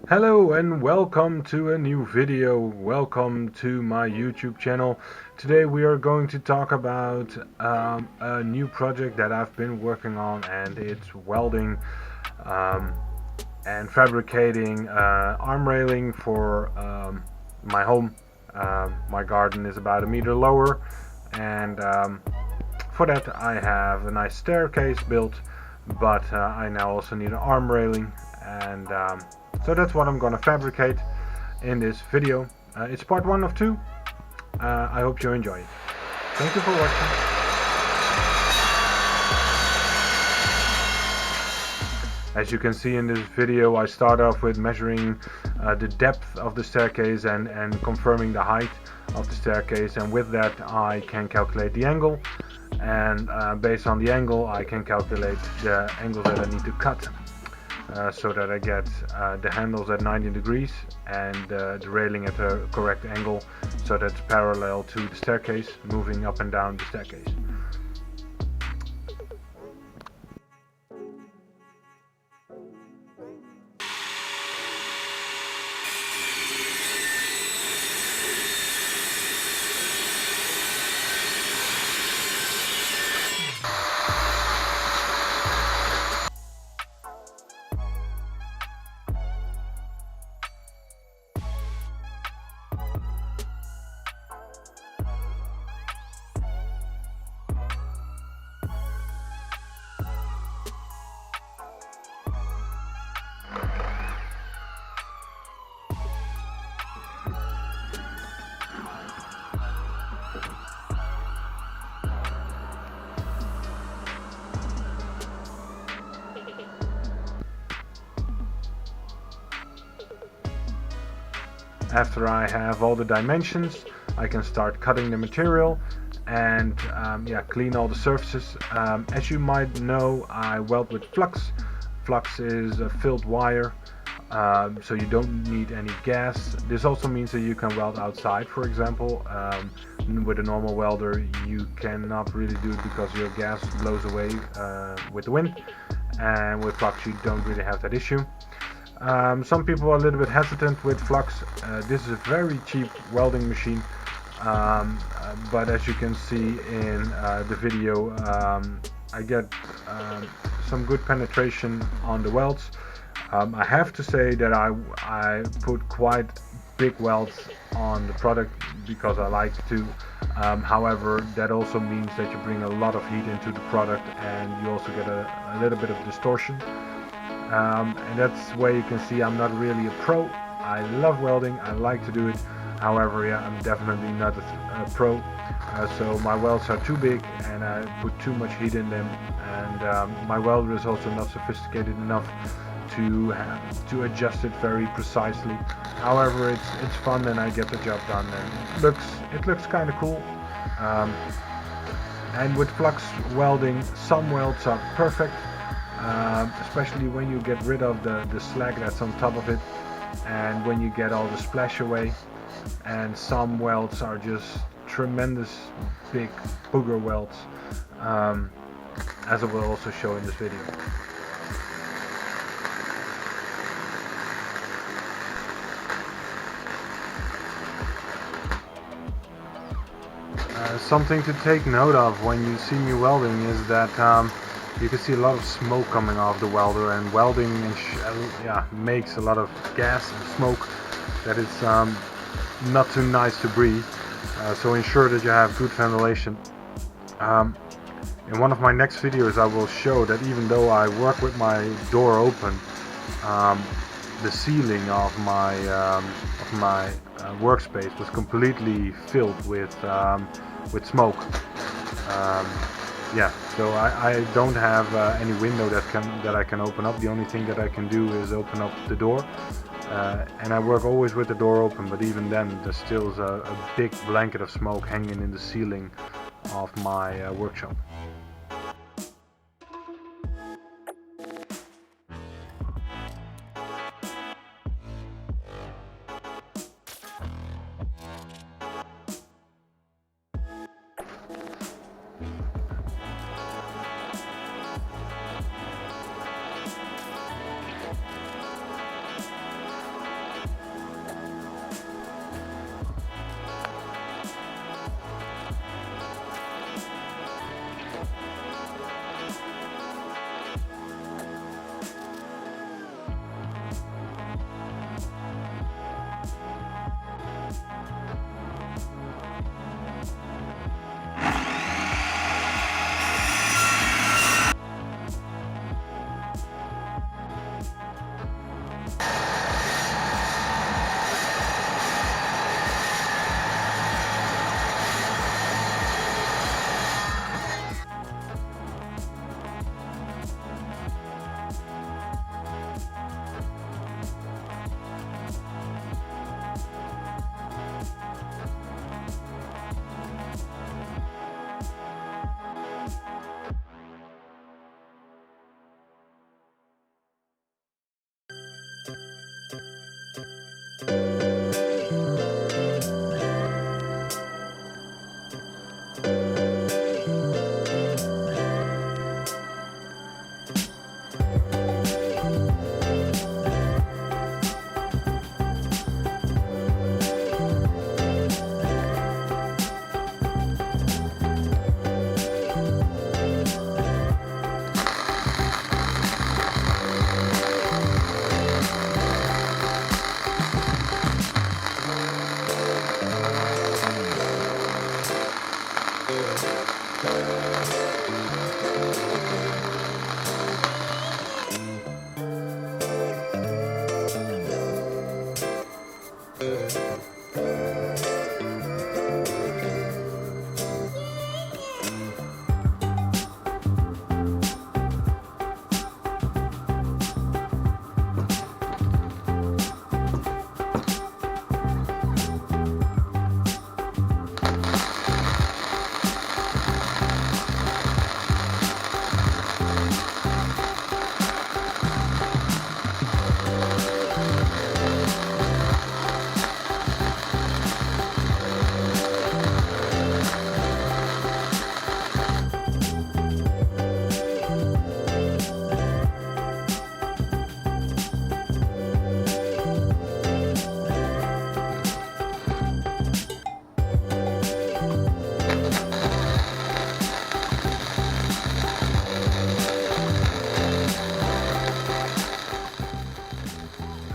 Hello and welcome to a new video. Welcome to my YouTube channel. Today we are going to talk about a new project that I've been working on, and it's welding and fabricating arm railing for my home. My garden is about a meter lower, and for that I have a nice staircase built, but I now also need an arm railing, and so that's what I'm gonna fabricate in this video. It's part 1 of 2. I hope you enjoy it. Thank you for watching. As you can see in this video, I start off with measuring the depth of the staircase and confirming the height of the staircase, and with that I can calculate the angle, and based on the angle I can calculate the angles that I need to cut so that I get the handles at 90 degrees and the railing at a correct angle so that's parallel to the staircase, moving up and down the staircase. After I have all the dimensions, I can start cutting the material and clean all the surfaces. As you might know, I weld with flux. Flux is a filled wire, so you don't need any gas. This also means that you can weld outside, for example. With a normal welder you cannot really do it because your gas blows away with the wind, and with flux you don't really have that issue. Some people are a little bit hesitant with flux. This is a very cheap welding machine, but as you can see in the video, I get some good penetration on the welds. I have to say that I put quite big welds on the product because I like to. However, that also means that you bring a lot of heat into the product and you also get a little bit of distortion. And that's where you can see I'm not really a pro. I love welding, I like to do it. However, I'm definitely not a pro. So my welds are too big and I put too much heat in them, and my welder is also not sophisticated enough to adjust it very precisely. However, it's fun and I get the job done, and it looks kind of cool. And with flux welding, some welds are perfect. Especially when you get rid of the slag that's on top of it, and when you get all the splash away. And some welds are just tremendous big booger welds, as I will also show in this video. Something to take note of when you see me welding is that you can see a lot of smoke coming off the welder, and welding makes a lot of gas and smoke that is not too nice to breathe. So ensure that you have good ventilation. In one of my next videos I will show that even though I work with my door open, the ceiling of my workspace was completely filled with smoke. So I don't have any window that I can open up. The only thing that I can do is open up the door, and I work always with the door open, but even then there still is a big blanket of smoke hanging in the ceiling of my workshop.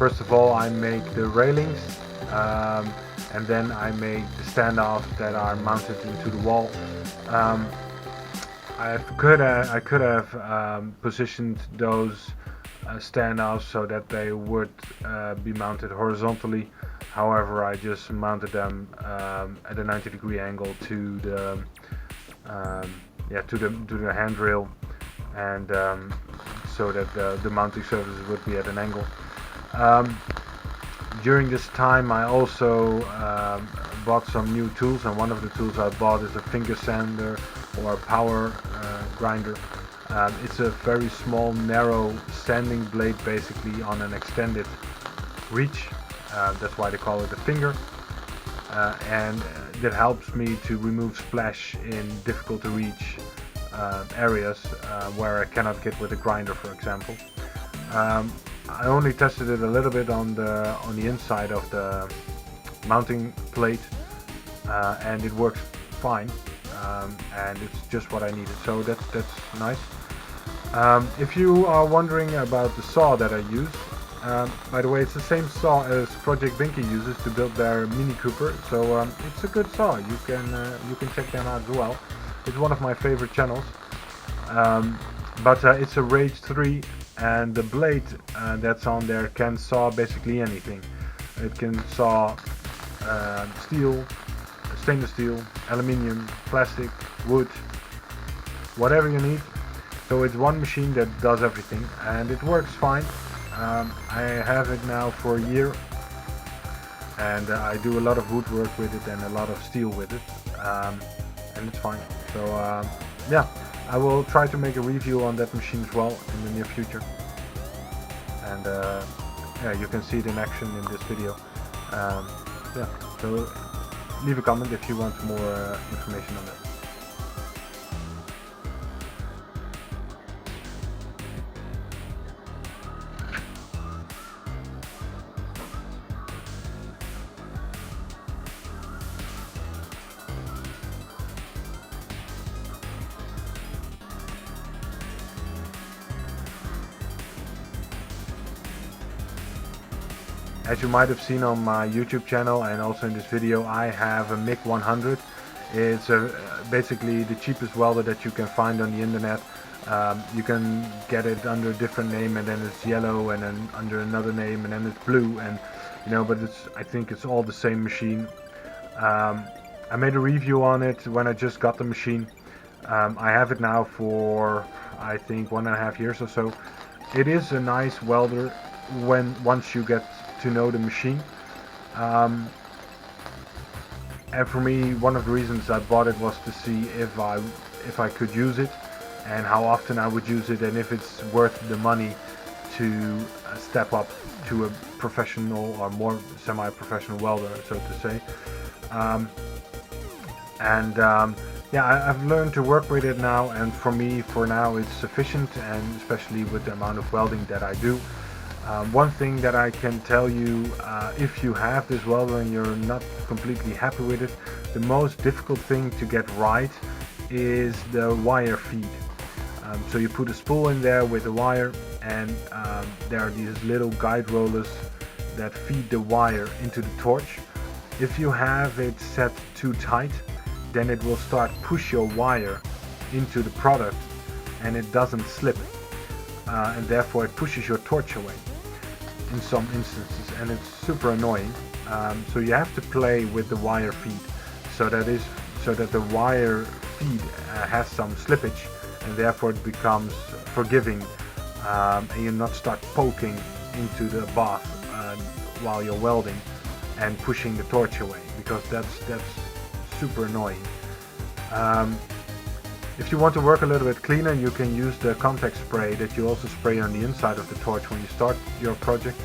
First of all, I make the railings, and then I make the standoffs that are mounted into the wall. Um, I could have positioned those standoffs so that they would be mounted horizontally. However, I just mounted them at a 90-degree angle to the to the handrail, and so that the mounting surfaces would be at an angle. Um, During this time, I also bought some new tools, and one of the tools I bought is a finger sander or a power grinder. It's a very small, narrow sanding blade, basically on an extended reach. That's why they call it a finger, and that helps me to remove splash in difficult to reach areas where I cannot get with a grinder, for example. I only tested it a little bit on the inside of the mounting plate, and it works fine, and it's just what I needed, so that's nice. If you are wondering about the saw that I use, by the way, it's the same saw as Project Binky uses to build their Mini Cooper, so it's a good saw. You can check them out as well. It's one of my favorite channels, but it's a Rage 3. And the blade that's on there can saw basically anything. It can saw steel, stainless steel, aluminium, plastic, wood, whatever you need. So it's one machine that does everything, and it works fine. I have it now for a year, and I do a lot of woodwork with it and a lot of steel with it, and it's fine. So yeah. I will try to make a review on that machine as well in the near future, and yeah, you can see it in action in this video. Yeah, so leave a comment if you want more information on that. As you might have seen on my YouTube channel and also in this video, I have a MIG 100. It's basically the cheapest welder that you can find on the internet. You can get it under a different name, and then it's yellow, and then under another name, and then it's blue, and but I think it's all the same machine. I made a review on it when I just got the machine. I have it now for I think 1.5 years or so. It is a nice welder once you get to know the machine, and for me, one of the reasons I bought it was to see if I could use it and how often I would use it, and if it's worth the money to step up to a professional or more semi-professional welder, so to say. Yeah, I've learned to work with it now, and for me, for now, it's sufficient, and especially with the amount of welding that I do. One thing that I can tell you, if you have this welder and you're not completely happy with it, the most difficult thing to get right is the wire feed. So you put a spool in there with a wire, and there are these little guide rollers that feed the wire into the torch. If you have it set too tight, then it will start push your wire into the product, and it doesn't slip, and therefore it pushes your torch away in some instances, and it's super annoying. So you have to play with the wire feed so that the wire feed has some slippage, and therefore it becomes forgiving, and you not start poking into the bath while you're welding and pushing the torch away, because that's super annoying. If you want to work a little bit cleaner, you can use the contact spray that you also spray on the inside of the torch when you start your project.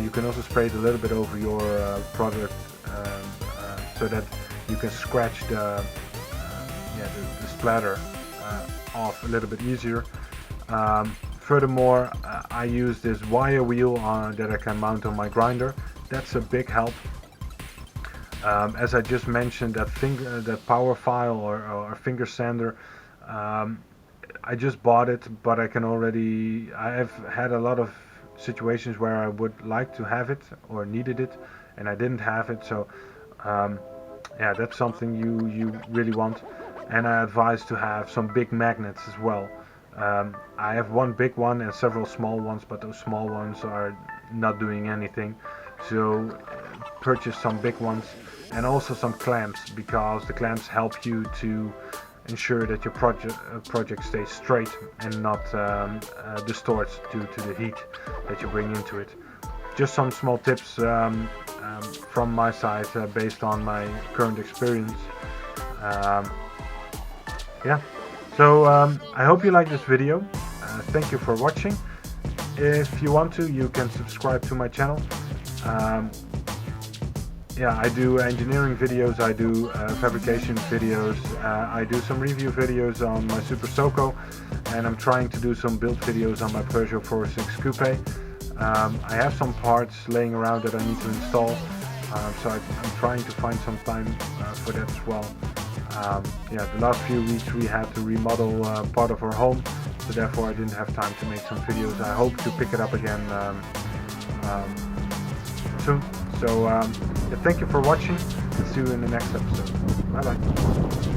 You can also spray it a little bit over your product, so that you can scratch the splatter off a little bit easier. Furthermore, I use this wire wheel that I can mount on my grinder. That's a big help. As I just mentioned, that power file or finger sander, I just bought it, but I have had a lot of situations where I would like to have it or needed it and I didn't have it. So yeah, that's something you really want. And I advise to have some big magnets as well. I have one big one and several small ones, but those small ones are not doing anything. So purchase some big ones, and also some clamps, because the clamps help you to ensure that your project stays straight and not distorts due to the heat that you bring into it. Just some small tips from my side based on my current experience. Yeah, so I hope you like this video. Thank you for watching. If you want to, you can subscribe to my channel. Yeah, I do engineering videos, I do fabrication videos, I do some review videos on my Super Soco, and I'm trying to do some build videos on my Peugeot 406 Coupe. I have some parts laying around that I need to install, so I'm trying to find some time for that as well. Yeah, the last few weeks we had to remodel part of our home, so therefore I didn't have time to make some videos. I hope to pick it up again soon. So yeah, thank you for watching, and see you in the next episode. Bye bye.